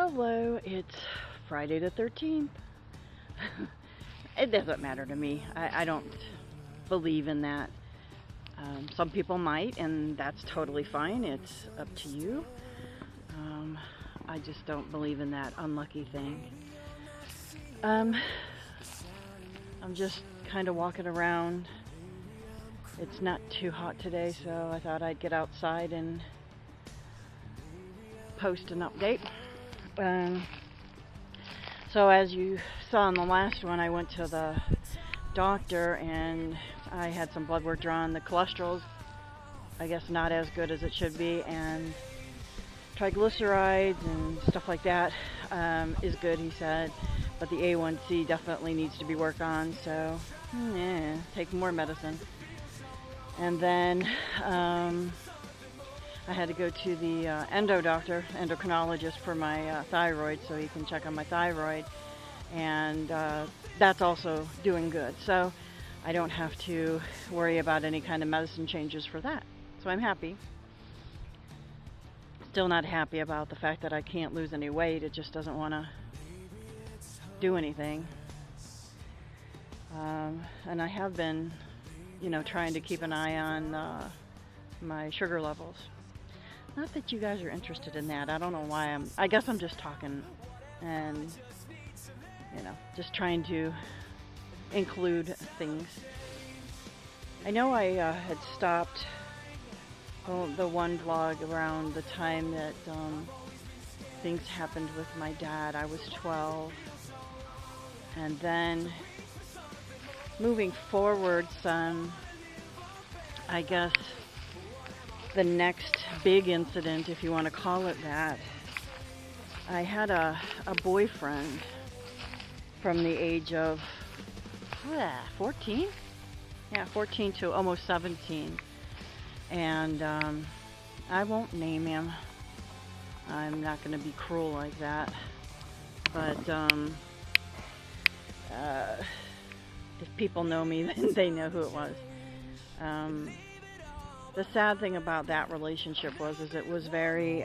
Hello, it's Friday the 13th. It doesn't matter to me. I don't believe in that. Some people might, and that's totally fine. It's up to you. Um, I just don't believe in that unlucky thing. Um, I'm just kind of walking around. It's not too hot today, so I thought I'd get outside and post an update. Um, so as you saw in the last one, I went to the doctor and I had some blood work drawn. The cholesterol's, I guess, not as good as it should be, and triglycerides and stuff like that is good, he said, but the A1C definitely needs to be worked on, so take more medicine. And then I had to go to the endocrinologist for my thyroid, so he can check on my thyroid, and that's also doing good. So I don't have to worry about any kind of medicine changes for that. So I'm happy. Still not happy about the fact that I can't lose any weight. It just doesn't want to do anything. And I have been, trying to keep an eye on my sugar levels. Not that you guys are interested in that. I don't know why I guess I'm just talking and, just trying to include things. I know I had stopped the one vlog around the time that things happened with my dad. I was 12. And then moving forward some, I guess the next big incident, if you want to call it that, I had a boyfriend from the age of 14? Yeah, 14 to almost 17. And I won't name him. I'm not going to be cruel like that. But if people know me, then they know who it was. The sad thing about that relationship was it was very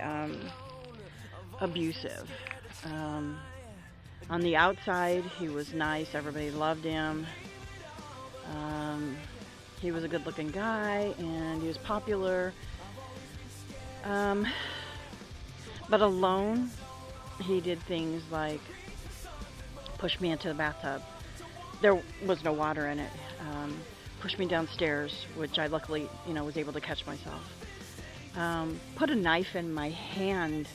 abusive. On the outside, he was nice. Everybody loved him. He was a good-looking guy, and he was popular. But alone, he did things like push me into the bathtub. There was no water in it. Pushed me downstairs, which I luckily, was able to catch myself. Put a knife in my hand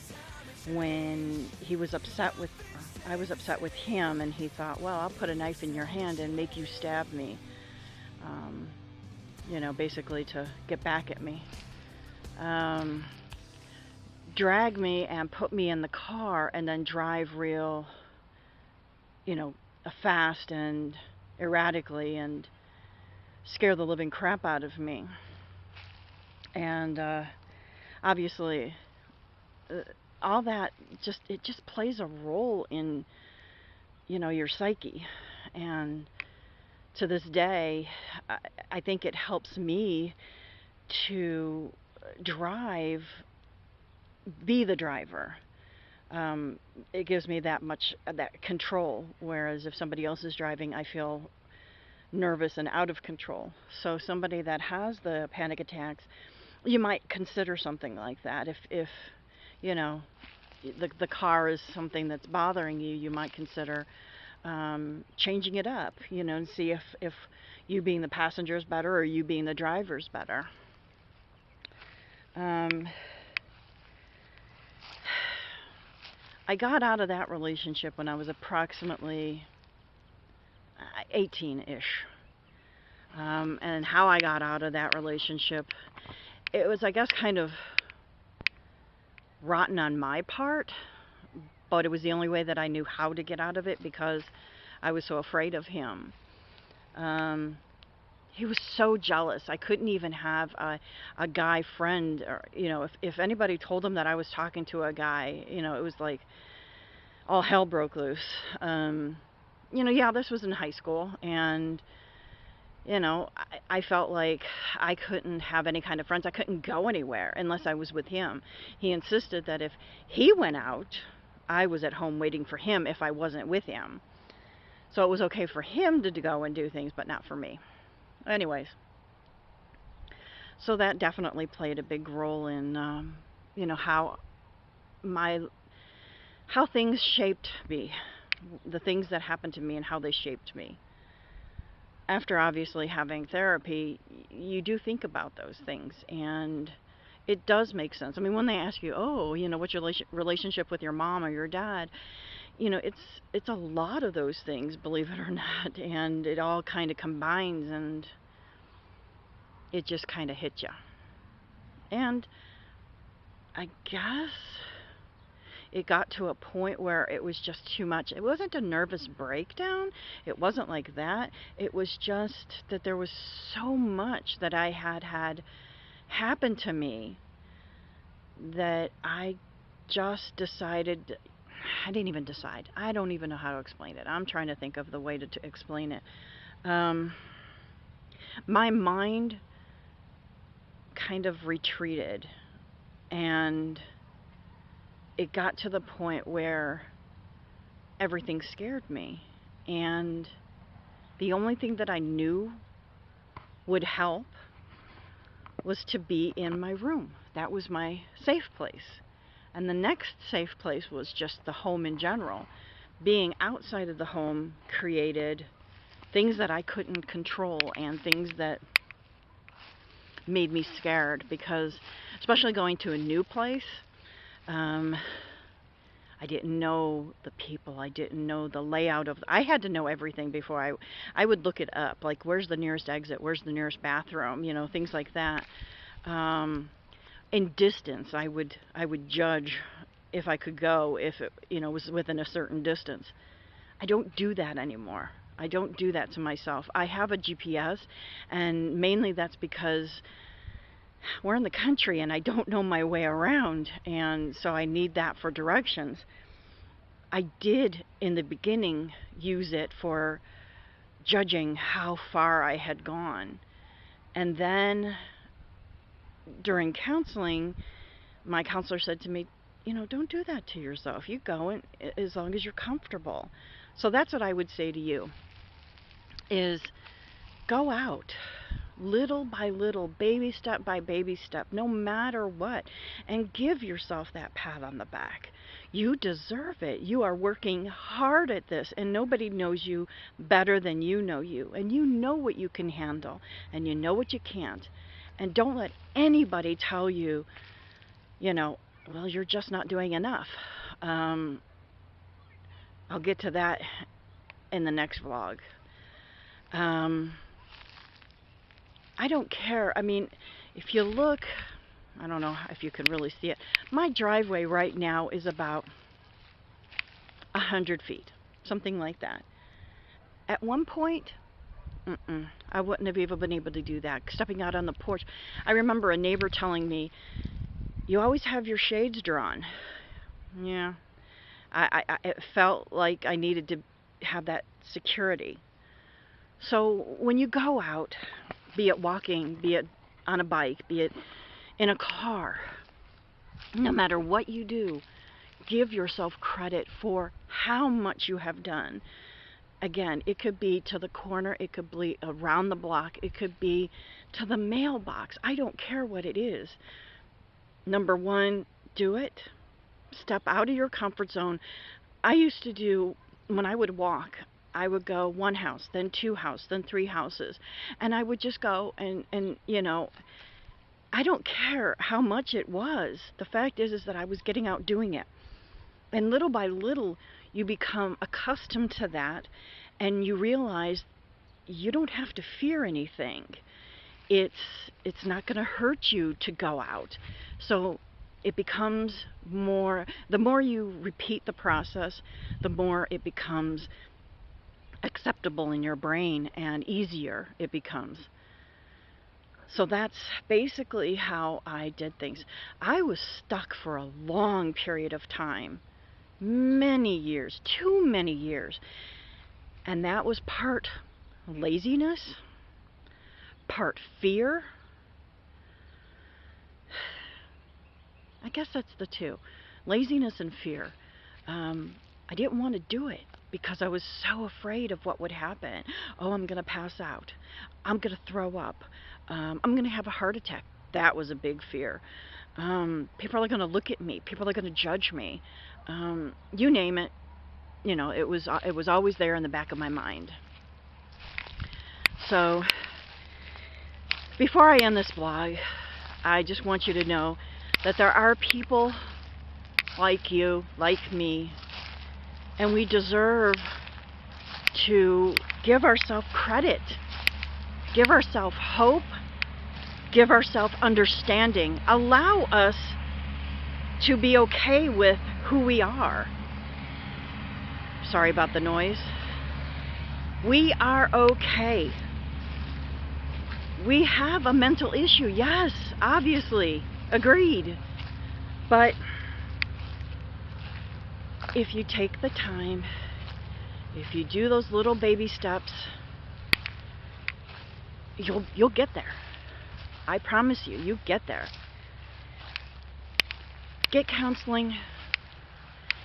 when I was upset with him, and he thought, well, I'll put a knife in your hand and make you stab me. Basically to get back at me. Drag me and put me in the car and then drive real, fast and erratically and scare the living crap out of me. And obviously all that just plays a role in your psyche. And to this day, I think it helps me to be the driver. It gives me that control, whereas if somebody else is driving, I feel nervous and out of control. So somebody that has the panic attacks, you might consider something like that. If the car is something that's bothering you, you might consider changing it up, and see if you being the passenger is better or you being the driver is better. I got out of that relationship when I was approximately 18-ish. And how I got out of that relationship, it was, I guess, kind of rotten on my part, but it was the only way that I knew how to get out of it because I was so afraid of him. He was so jealous. I couldn't even have a guy friend, or, if anybody told him that I was talking to a guy, it was like all hell broke loose. This was in high school, and I felt like I couldn't have any kind of friends. I couldn't go anywhere unless I was with him. He insisted that if he went out, I was at home waiting for him if I wasn't with him. So it was okay for him to go and do things, but not for me. Anyways, so that definitely played a big role in, how my how things shaped me, the things that happened to me and how they shaped me. After obviously having therapy, you do think about those things, and it does make sense. I mean, when they ask you, oh, what's your relationship with your mom or your dad, it's a lot of those things, believe it or not, and it all kind of combines, and it just kind of hits you. And I guess it got to a point where it was just too much. It wasn't a nervous breakdown. It wasn't like that. It was just that there was so much that I had happen to me that I just decided. I didn't even decide. I don't even know how to explain it. I'm trying to think of the way to explain it. My mind kind of retreated, and it got to the point where everything scared me, and the only thing that I knew would help was to be in my room. That was my safe place. And the next safe place was just the home in general. Being outside of the home created things that I couldn't control and things that made me scared, because especially going to a new place, I didn't know the people. I didn't know the layout of. I had to know everything before I would look it up. Like, where's the nearest exit? Where's the nearest bathroom? Things like that. In distance, I would judge if I could go, if it was within a certain distance. I don't do that anymore. I don't do that to myself. I have a GPS, and mainly that's because we're in the country and I don't know my way around, and so I need that for directions. I did in the beginning use it for judging how far I had gone. And then during counseling, my counselor said to me, don't do that to yourself. You go and as long as you're comfortable. So that's what I would say to you is go out little by little, baby step by baby step, no matter what, and give yourself that pat on the back. You deserve it. You are working hard at this, and nobody knows you better than you know you, and you know what you can handle, and you know what you can't. And don't let anybody tell you, well, you're just not doing enough. I'll get to that in the next vlog. I don't care. I mean, if you look, I don't know if you can really see it. My driveway right now is about 100 feet, something like that. At one point, I wouldn't have even been able to do that. Stepping out on the porch, I remember a neighbor telling me, "You always have your shades drawn." Yeah, it felt like I needed to have that security. So when you go out, be it walking, be it on a bike, be it in a car, no matter what you do, give yourself credit for how much you have done. Again, it could be to the corner, it could be around the block, it could be to the mailbox. I don't care what it is. Number one, do it. Step out of your comfort zone. I used to do, when I would walk, I would go one house, then two houses, then three houses. And I would just go and I don't care how much it was. The fact is that I was getting out doing it. And little by little, you become accustomed to that, and you realize you don't have to fear anything. It's not going to hurt you to go out. So it becomes more, the more you repeat the process, the more it becomes acceptable in your brain and easier it becomes. So that's basically how I did things. I was stuck for a long period of time, many years, too many years. And that was part laziness, part fear. I guess that's the two, laziness and fear. I didn't want to do it because I was so afraid of what would happen. Oh, I'm going to pass out. I'm going to throw up. I'm going to have a heart attack. That was a big fear. People are going to look at me. People are going to judge me. You name it. You know, it was always there in the back of my mind. So, before I end this blog, I just want you to know that there are people like you, like me, and we deserve to give ourselves credit, give ourselves hope, give ourselves understanding, allow us to be okay with who we are. Sorry about the noise. We are okay. We have a mental issue, yes, obviously, agreed. But if you take the time, if you do those little baby steps, you'll get there. I promise you, you get there. Get counseling.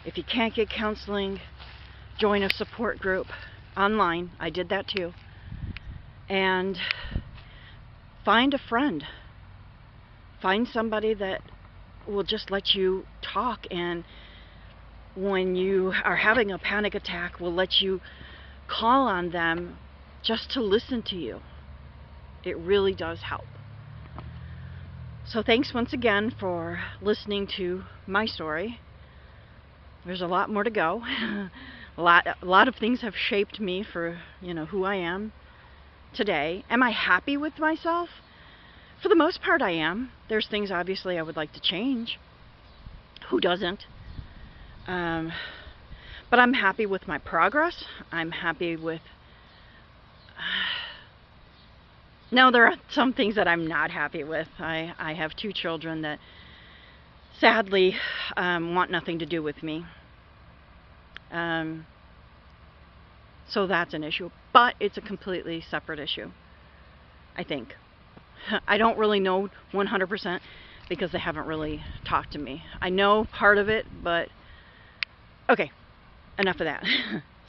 If you can't get counseling, join a support group online. I did that too. And find a friend. Find somebody that will just let you talk, and when you are having a panic attack, will let you call on them just to listen to you. It really does help. So thanks once again for listening to my story. There's a lot more to go. a lot of things have shaped me for, who I am today. Am I happy with myself? For the most part, I am. There's things obviously I would like to change. Who doesn't? But I'm happy with my progress. I'm happy with... No, there are some things that I'm not happy with. I have 2 children that sadly want nothing to do with me. So that's an issue. But it's a completely separate issue, I think. I don't really know 100% because they haven't really talked to me. I know part of it, but... Okay, enough of that.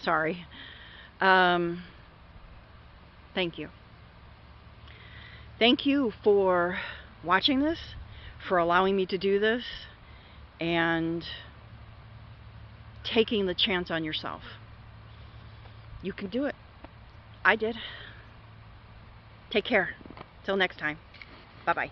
Sorry. Thank you. Thank you for watching this, for allowing me to do this, and taking the chance on yourself. You can do it. I did. Take care. Till next time. Bye-bye.